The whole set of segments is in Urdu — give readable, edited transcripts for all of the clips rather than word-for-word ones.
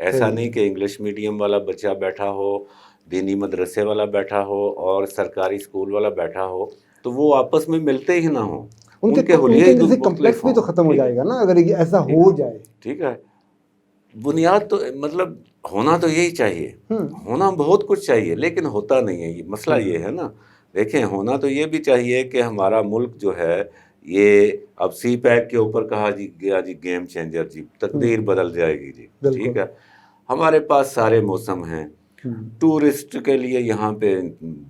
ایسا نہیں کہ انگلش میڈیم والا بچہ بیٹھا ہو، دینی مدرسے والا بیٹھا ہو اور سرکاری اسکول والا بیٹھا ہو تو وہ آپس میں ملتے ہی نہ ہوں، ان کے حلیے اندر سے کمپلیکس بھی تو ختم ہو جائے گا نا اگر یہ ایسا ہو جائے. ٹھیک ہے، بنیاد تو مطلب ہونا تو یہی چاہیے، ہونا بہت کچھ چاہیے لیکن ہوتا نہیں ہے. یہ مسئلہ یہ ہے نا، دیکھیں ہونا تو یہ بھی چاہیے کہ ہمارا ملک جو ہے یہ اب سی پیک کے اوپر کہا جی گیا جی گیم چینجر جی، تقدیر بدل جائے گی جی. ٹھیک ہے، ہمارے پاس سارے موسم ہیں، ٹورسٹ کے لیے یہاں پہ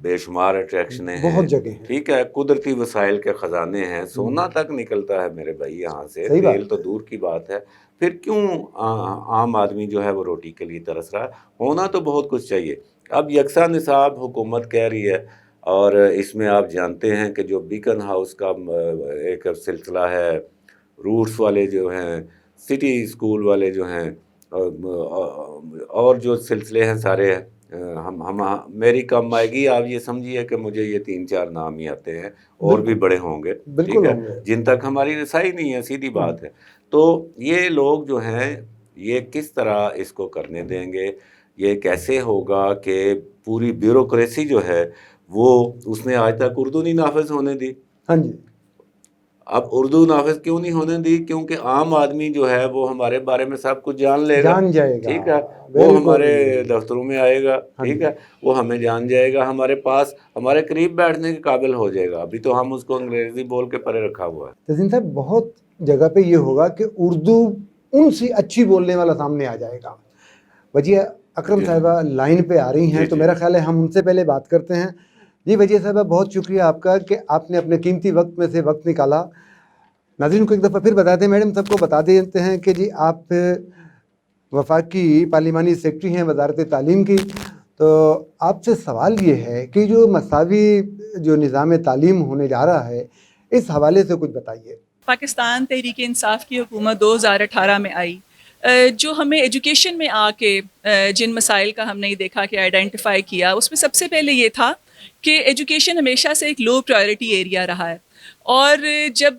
بے شمار اٹریکشنیں ہیں، بہت جگہ ہیں. ٹھیک ہے، قدرتی وسائل کے خزانے ہیں، سونا تک نکلتا ہے میرے بھائی یہاں سے، تیل تو دور کی بات ہے. پھر کیوں عام آدمی جو ہے وہ روٹی کے لیے ترس رہا ہے؟ ہونا تو بہت کچھ چاہیے. اب یکساں نصاب حکومت کہہ رہی ہے اور اس میں آپ جانتے ہیں کہ جو بیکن ہاؤس کا ایک سلسلہ ہے، روٹس والے جو ہیں، سٹی اسکول والے جو ہیں اور جو سلسلے ہیں سارے، میری کم آئے گی، آپ یہ سمجھیے کہ مجھے یہ 3-4 نام ہی آتے ہیں، اور بھی بڑے ہوں گے، ٹھیک ہے، جن تک ہماری رسائی نہیں ہے، سیدھی بات ہے. تو یہ لوگ جو ہیں یہ کس طرح اس کو کرنے دیں گے؟ یہ کیسے ہوگا کہ پوری بیوروکریسی جو ہے وہ اس نے آج تک اردو نہیں نافذ ہونے دی. ہاں جی، اب اردو نافذ کیوں نہیں ہونے دی؟ کیونکہ عام آدمی جو ہے وہ ہمارے بارے میں سب کچھ جان لے گا، جان جائے گا، ٹھیک ہے، وہ ہمارے دفتروں میں آئے گا، ٹھیک ہے، وہ ہمیں جان جائے گا، ہمارے پاس ہمارے قریب بیٹھنے کے قابل ہو جائے گا. ابھی تو ہم اس کو انگریزی بول کے پرے رکھا ہوا ہے. تزین صاحب بہت جگہ پہ یہ ہوگا کہ اردو ان سے اچھی بولنے والا سامنے آ جائے گا. وجیہ اکرم صاحبہ لائن پہ آ رہی ہیں تو میرا خیال ہے ہم ان سے پہلے بات کرتے ہیں. جی وجیہ صاحبہ بہت شکریہ آپ کا کہ آپ نے اپنے قیمتی وقت میں سے وقت نکالا. ناظرین کو ایک دفعہ پھر بتا دیں، میڈم سب کو بتا دیتے ہیں کہ جی آپ وفاقی پارلیمانی سیکرٹری ہیں وزارت تعلیم کی. تو آپ سے سوال یہ ہے کہ جو مساوی جو نظام تعلیم ہونے جا رہا ہے اس حوالے سے کچھ بتائیے. پاکستان تحریک انصاف کی حکومت 2018 میں آئی، جو ہمیں ایجوکیشن میں آ کے جن مسائل کا ہم نے دیکھا کہ آئیڈینٹیفائی کیا، اس میں سب سے پہلے یہ تھا کہ ایجوکیشن ہمیشہ سے ایک لو پرائیورٹی ایریا رہا ہے. اور جب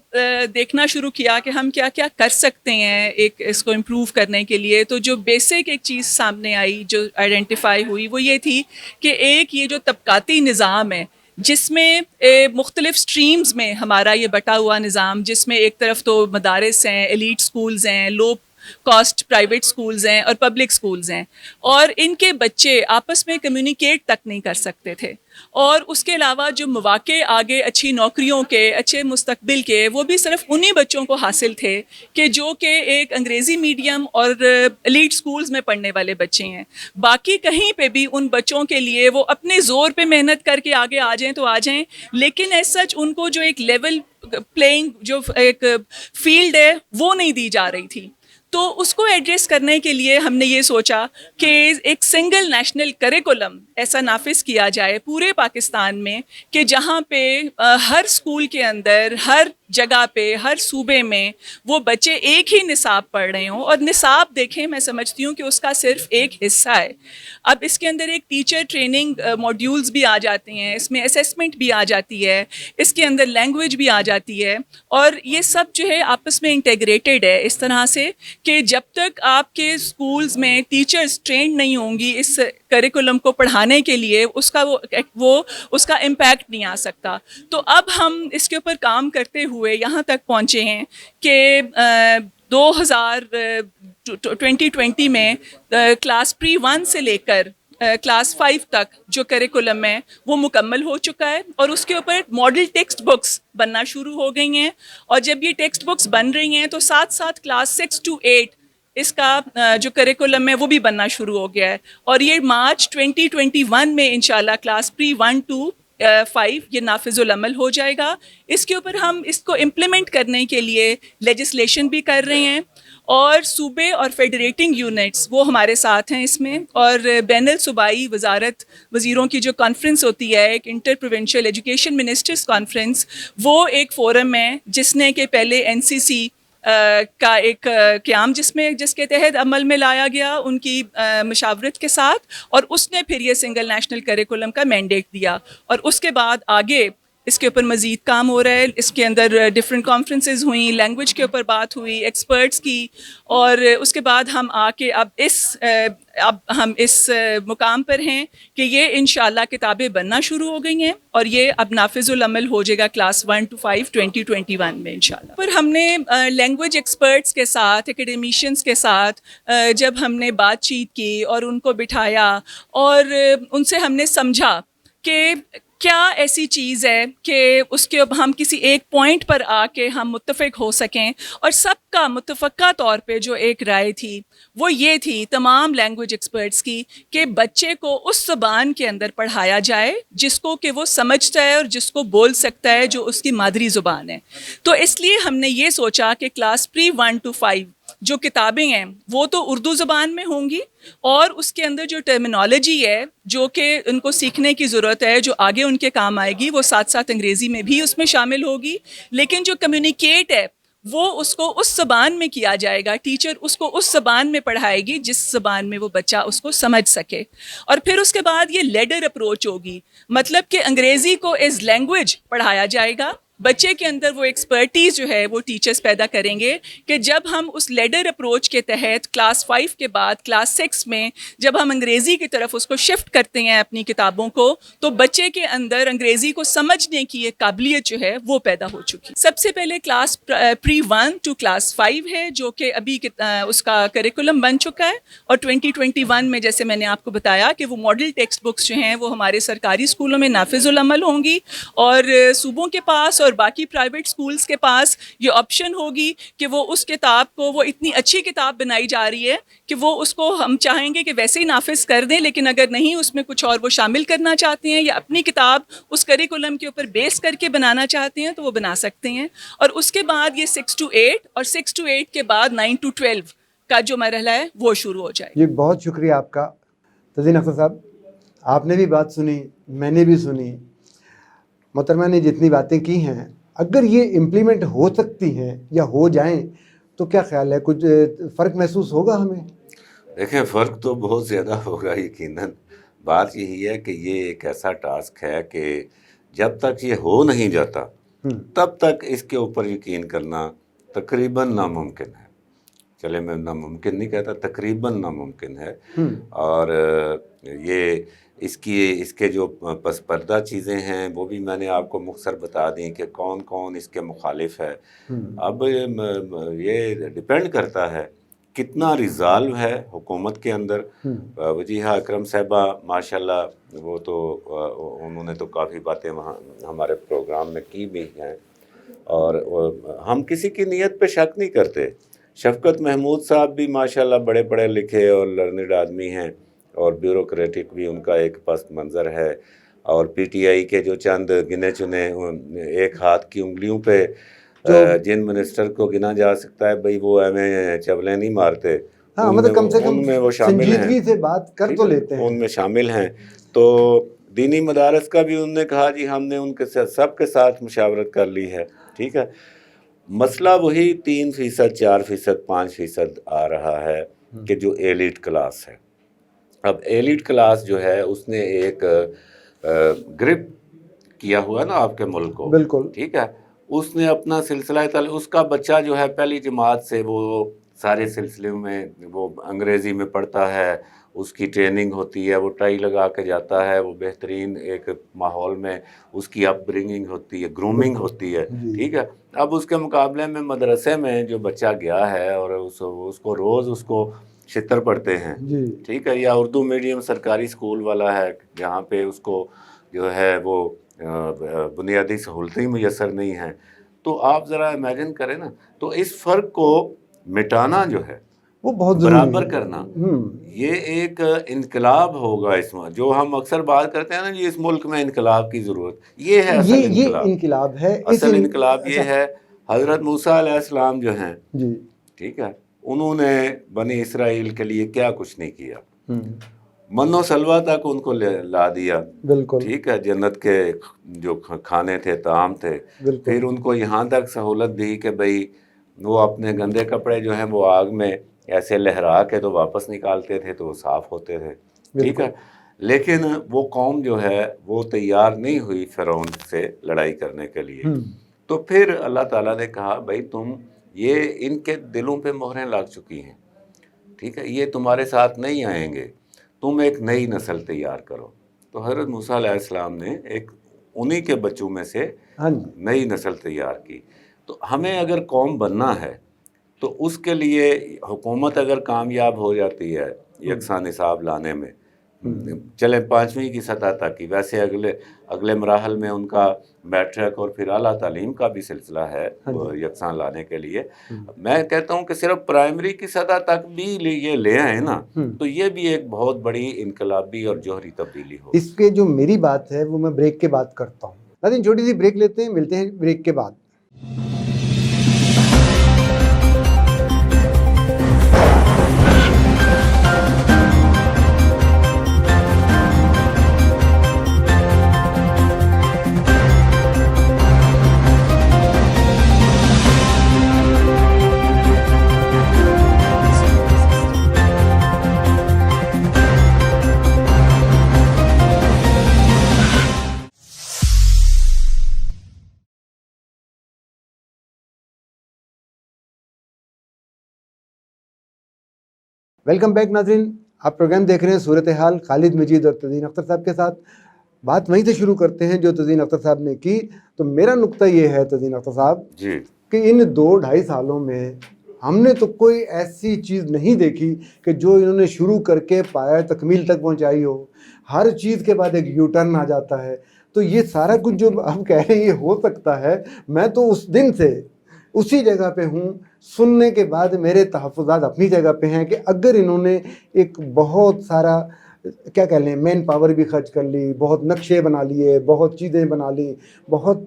دیکھنا شروع کیا کہ ہم کیا کیا کر سکتے ہیں ایک اس کو امپروو کرنے کے لیے، تو جو بیسک ایک چیز سامنے آئی جو آئیڈینٹیفائی ہوئی وہ یہ تھی کہ ایک یہ جو طبقاتی نظام ہے جس میں مختلف سٹریمز میں ہمارا یہ بٹا ہوا نظام، جس میں ایک طرف تو مدارس ہیں، ایلیٹ سکولز ہیں، لو کاسٹ پرائیویٹ سکولز ہیں اور پبلک سکولز ہیں، اور ان کے بچے آپس میں کمیونیکیٹ تک نہیں کر سکتے تھے. اور اس کے علاوہ جو مواقع آگے اچھی نوکریوں کے، اچھے مستقبل کے، وہ بھی صرف انہی بچوں کو حاصل تھے کہ جو کہ ایک انگریزی میڈیم اور ایلیٹ سکولز میں پڑھنے والے بچے ہیں. باقی کہیں پہ بھی ان بچوں کے لیے وہ اپنے زور پہ محنت کر کے آگے آ جائیں تو آ جائیں، لیکن ایز سچ ان کو جو ایک لیول پلینگ جو ایک فیلڈ ہے وہ نہیں دی جا رہی تھی. تو اس کو ایڈریس کرنے کے لیے ہم نے یہ سوچا کہ ایک سنگل نیشنل کریکولم ایسا نافذ کیا جائے پورے پاکستان میں کہ جہاں پہ ہر اسکول کے اندر، ہر جگہ پہ، ہر صوبے میں وہ بچے ایک ہی نصاب پڑھ رہے ہوں. اور نصاب دیکھیں میں سمجھتی ہوں کہ اس کا صرف ایک حصہ ہے. اب اس کے اندر ایک ٹیچر ٹریننگ موڈیولز بھی آ جاتے ہیں، اس میں اسیسمنٹ بھی آ جاتی ہے، اس کے اندر لینگویج بھی آ جاتی ہے، اور یہ سب جو ہے آپس میں انٹیگریٹڈ ہے اس طرح سے کہ جب تک آپ کے اسکولز میں ٹیچرز ٹرینڈ نہیں ہوں گی اس کریکولم کو پڑھانے کے لیے، اس کا امپیکٹ نہیں آ سکتا. تو اب ہم اس کے اوپر کام کرتے ہوئے یہاں تک پہنچے ہیں کہ 2020 میں کلاس پری 1 سے لے کر کلاس 5 تک جو کریکولم ہے وہ مکمل ہو چکا ہے، اور اس کے اوپر ماڈل ٹیکسٹ بکس بننا شروع ہو گئی ہیں. اور جب یہ ٹیکسٹ بکس بن رہی ہیں تو ساتھ ساتھ کلاس 6 to 8 اس کا جو کریکولم ہے وہ بھی بننا شروع ہو گیا ہے. اور یہ مارچ 2021 میں انشاءاللہ کلاس پری 1 to 5 یہ نافذ العمل ہو جائے گا. اس کے اوپر ہم اس کو امپلیمنٹ کرنے کے لیے لیجسلیشن بھی کر رہے ہیں، اور صوبے اور فیڈریٹنگ یونٹس وہ ہمارے ساتھ ہیں اس میں. اور بین الصوبائی وزیروں کی جو کانفرنس ہوتی ہے، ایک inter provincial education ministers conference, وہ ایک فورم ہے جس نے کہ پہلے NCC کا ایک قیام جس کے تحت عمل میں لایا گیا ان کی مشاورت کے ساتھ، اور اس نے پھر یہ سنگل نیشنل کریکولم کا مینڈیٹ دیا. اور اس کے بعد آگے اس کے اوپر مزید کام ہو رہا ہے. اس کے اندر ڈفرینٹ کانفرنسز ہوئیں, لینگویج کے اوپر بات ہوئی, ایکسپرٹس کی, اور اس کے بعد ہم آ کے اب ہم اس مقام پر ہیں کہ یہ انشاءاللہ کتابیں بننا شروع ہو گئی ہیں, اور یہ اب نافذ العمل ہو جائے گا کلاس 1 to 5 2021 میں انشاءاللہ. پر ہم نے لینگویج ایکسپرٹس کے ساتھ, اکیڈیمیشینس کے ساتھ جب ہم نے بات چیت کی اور ان کو بٹھایا اور ان سے ہم نے سمجھا کہ کیا ایسی چیز ہے کہ اس کے اب ہم کسی ایک پوائنٹ پر آ کے ہم متفق ہو سکیں, اور سب کا متفقہ طور پہ جو ایک رائے تھی وہ یہ تھی تمام لینگویج ایکسپرٹس کی کہ بچے کو اس زبان کے اندر پڑھایا جائے جس کو کہ وہ سمجھتا ہے اور جس کو بول سکتا ہے, جو اس کی مادری زبان ہے. تو اس لیے ہم نے یہ سوچا کہ کلاس پری 1 to 5 جو کتابیں ہیں وہ تو اردو زبان میں ہوں گی, اور اس کے اندر جو ٹرمینالوجی ہے جو کہ ان کو سیکھنے کی ضرورت ہے, جو آگے ان کے کام آئے گی, وہ ساتھ ساتھ انگریزی میں بھی اس میں شامل ہوگی. لیکن جو کمیونیکیٹ ہے وہ اس کو اس زبان میں کیا جائے گا, ٹیچر اس کو اس زبان میں پڑھائے گی جس زبان میں وہ بچہ اس کو سمجھ سکے. اور پھر اس کے بعد یہ لیڈر اپروچ ہوگی, مطلب کہ انگریزی کو ایز لینگویج پڑھایا جائے گا. بچے کے اندر وہ ایکسپرٹیز جو ہے وہ ٹیچرز پیدا کریں گے کہ جب ہم اس لیڈر اپروچ کے تحت کلاس 5 کے بعد کلاس 6 میں جب ہم انگریزی کی طرف اس کو شفٹ کرتے ہیں اپنی کتابوں کو, تو بچے کے اندر انگریزی کو سمجھنے کی ایک قابلیت جو ہے وہ پیدا ہو چکی. سب سے پہلے کلاس پری 1 to کلاس 5 ہے جو کہ ابھی اس کا کریکولم بن چکا ہے, اور 2021 میں جیسے میں نے آپ کو بتایا کہ وہ ماڈل ٹیکسٹ بکس جو ہیں وہ ہمارے سرکاری اسکولوں میں نافذ العمل ہوں گی, اور صوبوں کے پاس اور باقی پرائیویٹ سکولز کے پاس یہ آپشن ہوگی کہ وہ اس کتاب کو, وہ اتنی اچھی کتاب بنائی جا رہی ہے کہ وہ اس کو ہم چاہیں گے کہ ویسے ہی نافذ کر دیں, لیکن اگر نہیں اس میں کچھ اور وہ شامل کرنا چاہتے ہیں یا اپنی کتاب اس کریکولم کے اوپر بیس کر کے بنانا چاہتے ہیں تو وہ بنا سکتے ہیں. اور اس کے بعد یہ 6 to 8 اور 6 to 8 کے بعد 9 to 12 کا جو مرحلہ ہے وہ شروع ہو جائے. یہ بہت شکریہ آپ کا تزین اختر صاحب, آپ نے بھی بات سنی, میں نے بھی سنی, محترمہ نے جتنی باتیں کی ہیں اگر یہ امپلیمنٹ ہو سکتی ہیں یا ہو جائیں تو کیا خیال ہے, کچھ فرق محسوس ہوگا ہمیں؟ دیکھیں فرق تو بہت زیادہ ہوگا یقیناً. بات یہی ہے کہ یہ ایک ایسا ٹاسک ہے کہ جب تک یہ ہو نہیں جاتا تب تک اس کے اوپر یقین کرنا تقریباً ناممکن ہے. چلے میں ناممکن نہیں کہتا, تقریباً ناممکن ہے. اور یہ اس کے جو پس پردہ چیزیں ہیں وہ بھی میں نے آپ کو مختصر بتا دیں کہ کون کون اس کے مخالف ہے. اب یہ ڈپینڈ کرتا ہے کتنا ریزالو ہے حکومت کے اندر. وجیہہ اکرم صاحبہ ماشاءاللہ وہ تو انہوں نے تو کافی باتیں وہاں ہمارے پروگرام میں کی بھی ہیں, اور ہم کسی کی نیت پہ شک نہیں کرتے. شفقت محمود صاحب بھی ماشاءاللہ بڑے پڑھے لکھے اور لرنڈ آدمی ہیں, اور بیوروکریٹک بھی ان کا ایک پس منظر ہے. اور پی ٹی آئی کے جو چند گنے چنے ایک ہاتھ کی انگلیوں پہ جن منسٹر کو گنا جا سکتا ہے, بھئی وہ ہمیں چولیں نہیں مارتے, مطلب کم سے کم ان میں وہ شامل ہیں, سنجیدگی سے بات کر تو لیتے ہیں, ان میں شامل ہیں. تو دینی مدارس کا بھی انہوں نے کہا جی ہم نے ان کے سب کے ساتھ مشاورت کر لی ہے, ٹھیک ہے. مسئلہ وہی 3%, 4%, 5% آ رہا ہے کہ جو ایلیٹ کلاس ہے. اب ایلیٹ کلاس جو ہے اس نے ایک گرپ کیا ہوا نا آپ کے ملک کو, بالکل ٹھیک ہے. اس نے اپنا سلسلہ اس کا بچہ جو ہے پہلی جماعت سے وہ سارے سلسلے میں وہ انگریزی میں پڑھتا ہے, اس کی ٹریننگ ہوتی ہے, وہ ٹائی لگا کے جاتا ہے, وہ بہترین ایک ماحول میں اس کی اپ برنگنگ ہوتی ہے, گرومنگ ہوتی ہے, ٹھیک ہے. اب اس کے مقابلے میں مدرسے میں جو بچہ گیا ہے اور اس کو روز اس کو چھتر پڑھتے ہیں, ٹھیک ہے, یا اردو میڈیم سرکاری اسکول والا ہے جہاں پہ اس کو جو ہے وہ بنیادی سہولتیں میسر نہیں ہیں. تو آپ ذرا امیجن کریں نا, تو اس فرق کو مٹانا جو ہے وہ بہت برابر کرنا, یہ ایک انقلاب ہوگا. اس میں جو ہم اکثر بات کرتے ہیں نا جی اس ملک میں انقلاب کی ضرورت, یہ ہے اصل انقلاب ہے. اصل انقلاب یہ ہے. حضرت موسیٰ علیہ السلام جو ہیں, ٹھیک ہے, انہوں نے بنی اسرائیل کے لیے کیا کچھ نہیں کیا, من و سلوہ تک ان کو لا دیا, ٹھیک ہے, جنت کے جو کھانے تھے, طعام تھے. پھر ان کو یہاں تک سہولت دی کہ بھئی وہ اپنے گندے کپڑے جو ہیں وہ آگ میں ایسے لہرا کے تو واپس نکالتے تھے تو وہ صاف ہوتے تھے, ٹھیک ہے. لیکن وہ قوم جو ہے وہ تیار نہیں ہوئی فرعون سے لڑائی کرنے کے لیے. تو پھر اللہ تعالیٰ نے کہا بھائی تم یہ ان کے دلوں پہ مہریں لگ چکی ہیں, ٹھیک ہے, یہ تمہارے ساتھ نہیں آئیں گے, تم ایک نئی نسل تیار کرو. تو حضرت موسیٰ علیہ السلام نے ایک انہی کے بچوں میں سے نئی نسل تیار کی. تو ہمیں اگر قوم بننا ہے تو اس کے لیے حکومت اگر کامیاب ہو جاتی ہے یکساں نصاب لانے میں, چلیں 5ویں کی سطح تک کی, ویسے اگلے مراحل میں ان کا میٹرک اور پھر اعلیٰ تعلیم کا بھی سلسلہ ہے یکساں لانے کے لیے. میں کہتا ہوں کہ صرف پرائمری کی سطح تک بھی یہ لے آئے نا تو یہ بھی ایک بہت بڑی انقلابی اور جوہری تبدیلی ہو. اس پہ جو میری بات ہے وہ میں بریک کے بعد کرتا ہوں. ناظرین چھوٹی سی بریک لیتے ہیں, ملتے ہیں بریک کے بعد. ویلکم بیک ناظرین, آپ پروگرام دیکھ رہے ہیں صورتحال خالد مجید اور تزین اختر صاحب کے ساتھ. بات وہیں سے شروع کرتے ہیں جو تزین اختر صاحب نے کی. تو میرا نقطہ یہ ہے تزین اختر صاحب جی کہ ان 2-2.5 سالوں میں ہم نے تو کوئی ایسی چیز نہیں دیکھی کہ جو انہوں نے شروع کر کے پایہ تکمیل تک پہنچائی ہو. ہر چیز کے بعد ایک یو ٹرن آ جاتا ہے. تو یہ سارا کچھ جو ہم کہہ رہے ہیں یہ ہو سکتا ہے, میں تو اس دن سے اسی جگہ پہ ہوں. سننے کے بعد میرے تحفظات اپنی جگہ پہ ہیں کہ اگر انہوں نے ایک بہت سارا کیا کہہ لیں مین پاور بھی خرچ کر لی, بہت نقشے بنا لیے, بہت چیزیں بنا لی, بہت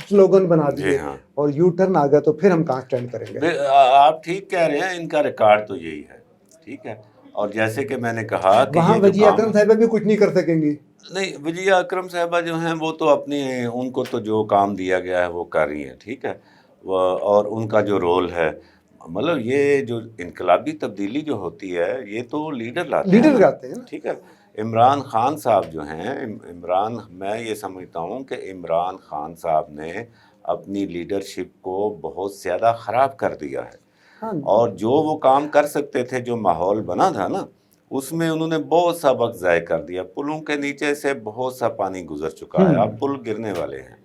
سلوگن بنا دیے اور یو ٹرن آ گیا, تو پھر ہم کہاں اسٹینڈ کریں گے؟ آپ ٹھیک کہہ رہے ہیں, ان کا ریکارڈ تو یہی ہے, ٹھیک ہے. اور جیسے کہ میں نے کہا کہ وہاں وجیہ اکرم صاحبہ بھی کچھ نہیں کر سکیں گی. نہیں, وجیہ اکرم صاحبہ جو ہیں وہ تو اپنی ان کو تو جو کام دیا گیا ہے وہ کر رہی ہیں, ٹھیک ہے. اور ان کا جو رول ہے, مطلب یہ جو انقلابی تبدیلی جو ہوتی ہے یہ تو لیڈر لاتے ہیں, ٹھیک ہے. عمران خان صاحب جو ہیں, میں یہ سمجھتا ہوں کہ عمران خان صاحب نے اپنی لیڈرشپ کو بہت زیادہ خراب کر دیا ہے. اور جو وہ کام کر سکتے تھے, جو ماحول بنا تھا نا, اس میں انہوں نے بہت سا وقت ضائع کر دیا. پلوں کے نیچے سے بہت سا پانی گزر چکا ہے, اب پل گرنے والے ہیں.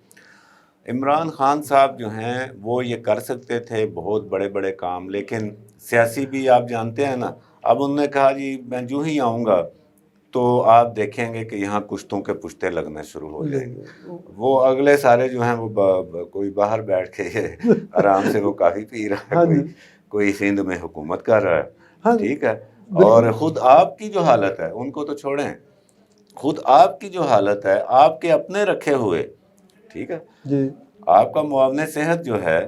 عمران خان صاحب جو ہیں وہ یہ کر سکتے تھے بہت بڑے بڑے کام, لیکن سیاسی بھی آپ جانتے ہیں نا. اب انہوں نے کہا جی میں جو ہی آؤں گا تو آپ دیکھیں گے کہ یہاں کشتوں کے پشتے لگنے شروع ہو جائیں گے. وہ اگلے سارے جو ہیں وہ کوئی باہر بیٹھ کے آرام سے وہ کافی پی رہا ہے, کوئی سندھ میں حکومت کر رہا ہے, ٹھیک ہے. اور خود آپ کی جو حالت ہے, ان کو تو چھوڑیں, خود آپ کی جو حالت ہے, آپ کے اپنے رکھے ہوئے, ٹھیک ہے, آپ کا معاون صحت جو ہے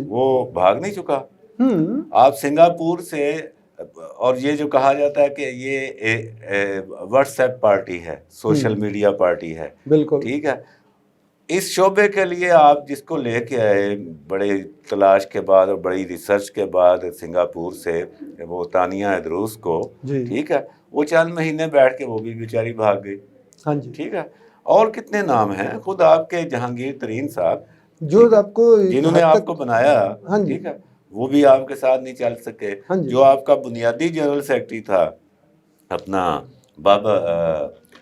وہ بھاگ نہیں چکا. آپ سنگاپور سے, اور یہ جو کہا جاتا ہے کہ یہ واٹس ایپ پارٹی ہے, سوشل میڈیا پارٹی ہے, ٹھیک ہے. اس شعبے کے لیے آپ جس کو لے کے آئے بڑے تلاش کے بعد اور بڑی ریسرچ کے بعد سنگاپور سے, وہ تانیہ ادروس کو, ٹھیک ہے, وہ چند مہینے بیٹھ کے وہ بھی بیچاری بھاگ گئی, ٹھیک ہے. اور کتنے نام ہیں, خود آپ کے جہانگیر ترین صاحب جو آپ کو جنہوں نے آپ کو بنایا, ٹھیک ہے, وہ بھی آپ کے ساتھ نہیں چل سکے. جو آپ کا بنیادی جنرل سیکرٹری تھا اپنا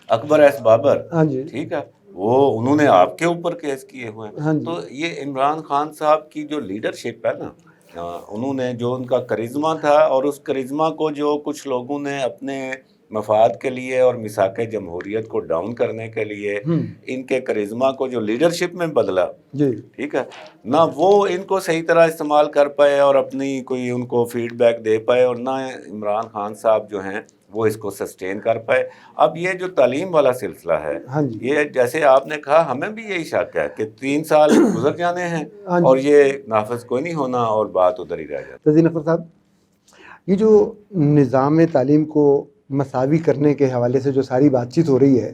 اکبر ایس بابر, ٹھیک ہے, وہ انہوں نے آپ کے اوپر کیس کیے ہوئے ہیں. تو یہ عمران خان صاحب کی جو لیڈرشپ ہے نا, انہوں نے جو ان کا کرزما تھا, اور اس کرزما کو جو کچھ لوگوں نے اپنے مفاد کے لیے اور میثاق جمہوریت کو ڈاؤن کرنے کے لیے ان کے کرزما کو جو لیڈرشپ میں بدلا, ٹھیک ہے, نہ وہ ان کو صحیح طرح استعمال کر پائے اور اپنی کوئی ان کو فیڈ بیک دے پائے, اور نہ عمران خان صاحب جو ہیں وہ اس کو سسٹین کر پائے. اب یہ جو تعلیم والا سلسلہ ہے, یہ جیسے آپ نے کہا, ہمیں بھی یہی شک ہے کہ 3 سال گزر جانے ہیں اور یہ نافذ کوئی نہیں ہونا اور بات ادھر ہی رہ جاتی. تزین اختر صاحب, یہ جو نظام تعلیم کو مساوی کرنے کے حوالے سے جو ساری بات چیت ہو رہی ہے,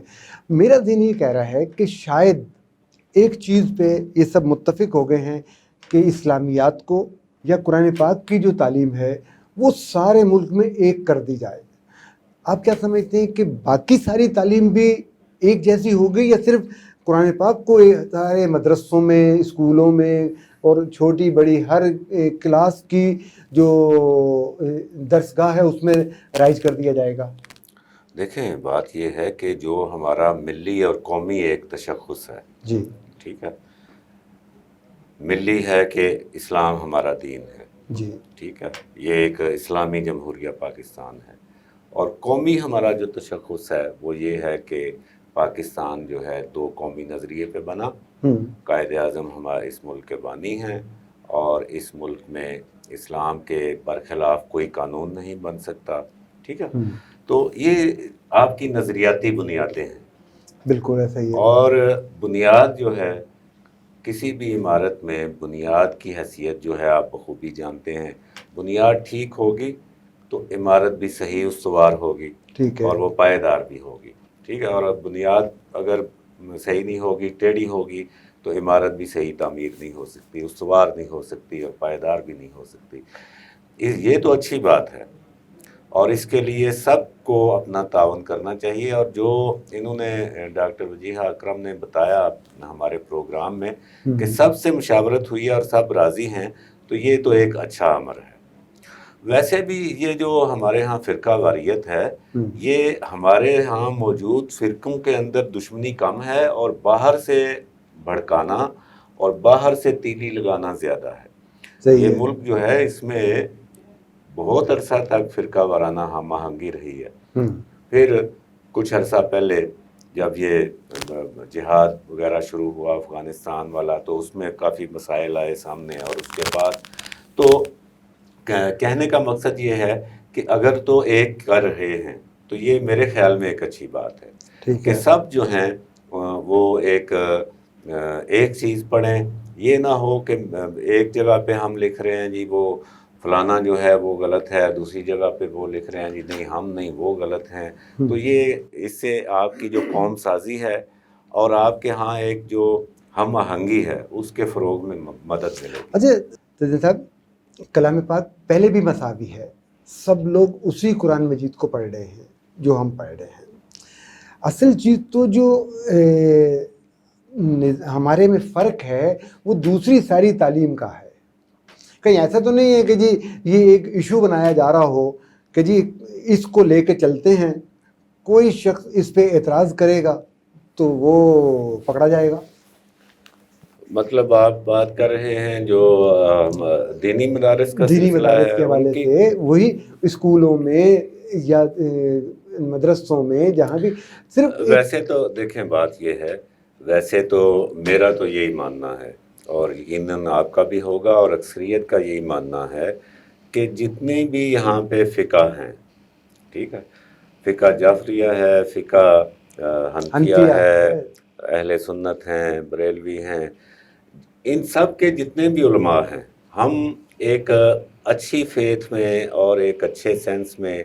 میرا ذہن یہ کہہ رہا ہے کہ شاید ایک چیز پہ یہ سب متفق ہو گئے ہیں کہ اسلامیات کو یا قرآن پاک کی جو تعلیم ہے وہ سارے ملک میں ایک کر دی جائے. آپ کیا سمجھتے ہیں کہ باقی ساری تعلیم بھی ایک جیسی ہو گئی، یا صرف قرآن پاک کو سارے مدرسوں میں، اسکولوں میں اور چھوٹی بڑی ہر کلاس کی جو درسگاہ ہے اس میں رائج کر دیا جائے گا؟ دیکھیں، بات یہ ہے کہ جو ہمارا ملی اور قومی ایک تشخص ہے، جی ٹھیک ہے، ملی ہے کہ اسلام ہمارا دین ہے، جی ٹھیک ہے، یہ ایک اسلامی جمہوریہ پاکستان ہے، اور قومی ہمارا جو تشخص ہے وہ یہ ہے کہ پاکستان جو ہے دو قومی نظریے پہ بنا، قائد اعظم ہمارے اس ملک کے بانی ہیں، اور اس ملک میں اسلام کے برخلاف کوئی قانون نہیں بن سکتا، ٹھیک ہے۔ تو یہ آپ کی نظریاتی بنیادیں ہیں، بالکل ایسا ہی ہے۔ اور بنیاد جو ہے کسی بھی عمارت میں، بنیاد کی حیثیت جو ہے آپ بخوبی جانتے ہیں، بنیاد ٹھیک ہوگی تو عمارت بھی صحیح استوار ہوگی، ٹھیک ہے، اور وہ پائیدار بھی ہوگی، ٹھیک ہے۔ اور بنیاد اگر صحیح نہیں ہوگی، ٹیڑھی ہوگی، تو عمارت بھی صحیح تعمیر نہیں ہو سکتی، استوار نہیں ہو سکتی، اور پائیدار بھی نہیں ہو سکتی۔ یہ تو اچھی بات ہے، اور اس کے لیے سب کو اپنا تعاون کرنا چاہیے، اور جو انہوں نے ڈاکٹر وجیہہ اکرم نے بتایا ہمارے پروگرام میں کہ سب سے مشاورت ہوئی ہے اور سب راضی ہیں، تو یہ تو ایک اچھا امر ہے۔ ویسے بھی یہ جو ہمارے ہاں فرقہ واریت ہے، یہ ہمارے ہاں موجود فرقوں کے اندر دشمنی کم ہے، اور باہر سے بھڑکانا اور باہر سے تیلی لگانا زیادہ ہے۔ صحیح یہ ہے۔ ملک جو ہے اس میں بہت عرصہ تک فرقہ وارانہ ہم آہنگی رہی ہے۔ پھر کچھ عرصہ پہلے جب یہ جہاد وغیرہ شروع ہوا افغانستان والا، تو اس میں کافی مسائل آئے سامنے، اور اس کے بعد تو کہنے کا مقصد یہ ہے کہ اگر تو ایک کر رہے ہیں تو یہ میرے خیال میں ایک اچھی بات ہے ٹھیک کہ ہے، سب جو ہیں وہ ایک چیز پڑھیں۔ یہ نہ ہو کہ ایک جگہ پہ ہم لکھ رہے ہیں جی وہ فلانا جو ہے وہ غلط ہے، دوسری جگہ پہ وہ لکھ رہے ہیں جی نہیں ہم نہیں، وہ غلط ہیں۔ تو یہ اس سے آپ کی جو قوم سازی ہے اور آپ کے ہاں ایک جو ہم آہنگی ہے اس کے فروغ میں مدد ملے گی۔ اچھا تجزیہ صاحب، کلام پاک پہلے بھی مساوی ہے، سب لوگ اسی قرآن مجید کو پڑھ رہے ہیں جو ہم پڑھ رہے ہیں۔ اصل چیز تو جو ہمارے میں فرق ہے وہ دوسری ساری تعلیم کا ہے۔ کہیں ایسا تو نہیں ہے کہ جی یہ ایک ایشو بنایا جا رہا ہو کہ جی اس کو لے کے چلتے ہیں، کوئی شخص اس پہ اعتراض کرے گا تو وہ پکڑا جائے گا۔ مطلب آپ بات کر رہے ہیں جو دینی مدارس کا دینی سلسلہ مدارس ہے کے ان حوالے کی، سے وہی اسکولوں میں یا مدرسوں میں جہاں بھی صرف ویسے تو دیکھیں بات یہ ہے، ویسے تو میرا تو یہی ماننا ہے، اور یقیناً آپ کا بھی ہوگا اور اکثریت کا یہی ماننا ہے کہ جتنے بھی یہاں پہ فقہ ہیں، ٹھیک ہے، فقہ جعفریہ ہے، فقہ حنفیہ حنفیہ ہے، ہے، اہل سنت ہیں، بریلوی ہیں، ان سب کے جتنے بھی علماء ہیں، ہم ایک اچھی فیتھ میں اور ایک اچھے سینس میں،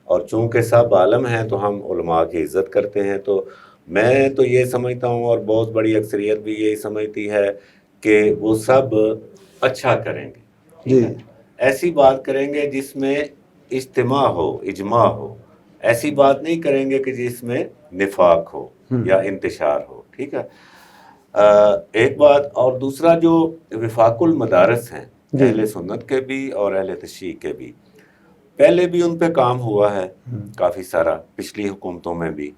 اور چونکہ سب عالم ہیں تو ہم علماء کی عزت کرتے ہیں، تو میں تو یہ سمجھتا ہوں اور بہت بڑی اکثریت بھی یہی سمجھتی ہے کہ وہ سب اچھا کریں گے، ٹھیک جی ہے، ایسی بات کریں گے جس میں اجتماع ہو، اجماع ہو، ایسی بات نہیں کریں گے کہ جس میں نفاق ہو یا انتشار ہو، ٹھیک ہے۔ ایک بات، اور دوسرا جو وفاق المدارس ہیں جی اہل سنت کے بھی اور اہل تشیع کے بھی، پہلے بھی ان پہ کام ہوا ہے کافی سارا، پچھلی حکومتوں میں بھی،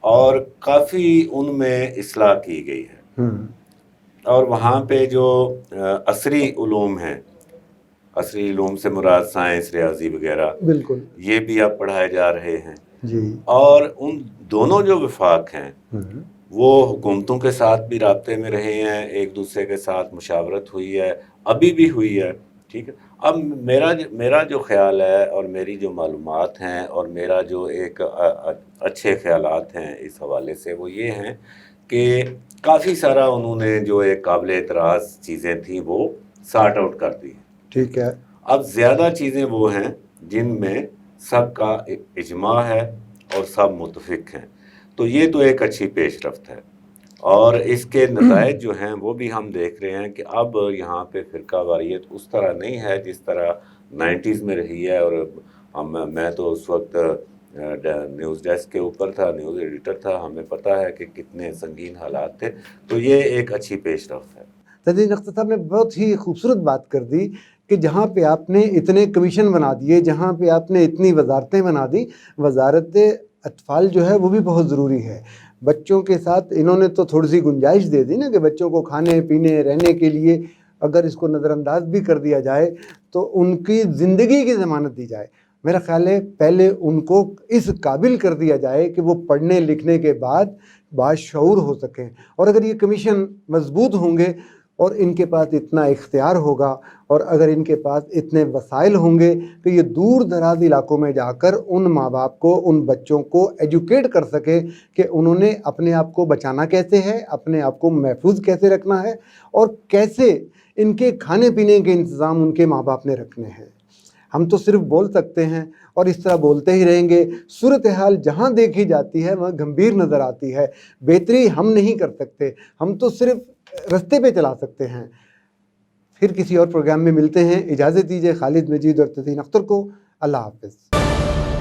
اور کافی ان میں اصلاح کی گئی ہے، اور وہاں پہ جو عصری علوم ہیں، عصری علوم سے مراد سائنس، ریاضی وغیرہ، بالکل یہ بھی اب پڑھائے جا رہے ہیں، جی اور ان دونوں جو وفاق ہیں وہ حکومتوں کے ساتھ بھی رابطے میں رہے ہیں، ایک دوسرے کے ساتھ مشاورت ہوئی ہے، ابھی بھی ہوئی ہے، ٹھیک ہے۔ اب میرا جو خیال ہے اور میری جو معلومات ہیں اور میرا جو ایک اچھے خیالات ہیں اس حوالے سے، وہ یہ ہیں کہ کافی سارا انہوں نے جو ایک قابل اعتراض چیزیں تھیں وہ سارٹ آؤٹ کر دی ہیں، ٹھیک ہے، اب زیادہ چیزیں وہ ہیں جن میں سب کا اجماع ہے اور سب متفق ہیں، تو یہ تو ایک اچھی پیش رفت ہے، اور اس کے نتائج جو ہیں وہ بھی ہم دیکھ رہے ہیں کہ اب یہاں پہ فرقہ واریت اس طرح نہیں ہے جس طرح 90s میں رہی ہے، اور میں تو اس وقت نیوز ڈیسک کے اوپر تھا، نیوز ایڈیٹر تھا، ہمیں پتہ ہے کہ کتنے سنگین حالات تھے، تو یہ ایک اچھی پیش رفت ہے۔ تدین اختر صاحب نے بہت ہی خوبصورت بات کر دی کہ جہاں پہ آپ نے اتنے کمیشن بنا دیے، جہاں پہ آپ نے اتنی وزارتیں بنا دی، وزارت اطفال جو ہے وہ بھی بہت ضروری ہے۔ بچوں کے ساتھ انہوں نے تو تھوڑی سی گنجائش دے دی نا کہ بچوں کو کھانے پینے رہنے کے لیے اگر اس کو نظر انداز بھی کر دیا جائے تو ان کی زندگی کی ضمانت دی جائے۔ میرا خیال ہے پہلے ان کو اس قابل کر دیا جائے کہ وہ پڑھنے لکھنے کے بعد باشعور ہو سکیں، اور اگر یہ کمیشن مضبوط ہوں گے اور ان کے پاس اتنا اختیار ہوگا اور اگر ان کے پاس اتنے وسائل ہوں گے کہ یہ دور دراز علاقوں میں جا کر ان ماں باپ کو، ان بچوں کو ایجوکیٹ کر سکے کہ انہوں نے اپنے آپ کو بچانا کیسے ہے، اپنے آپ کو محفوظ کیسے رکھنا ہے، اور کیسے ان کے کھانے پینے کے انتظام ان کے ماں باپ نے رکھنے ہیں۔ ہم تو صرف بول سکتے ہیں اور اس طرح بولتے ہی رہیں گے۔ صورتحال جہاں دیکھی جاتی ہے وہاں گمبھیر نظر آتی ہے، بہتری ہم نہیں کر سکتے، ہم تو صرف رستے پہ چلا سکتے ہیں۔ پھر کسی اور پروگرام میں ملتے ہیں، اجازت دیجیے خالد مجید اور تزین اختر کو۔ اللہ حافظ۔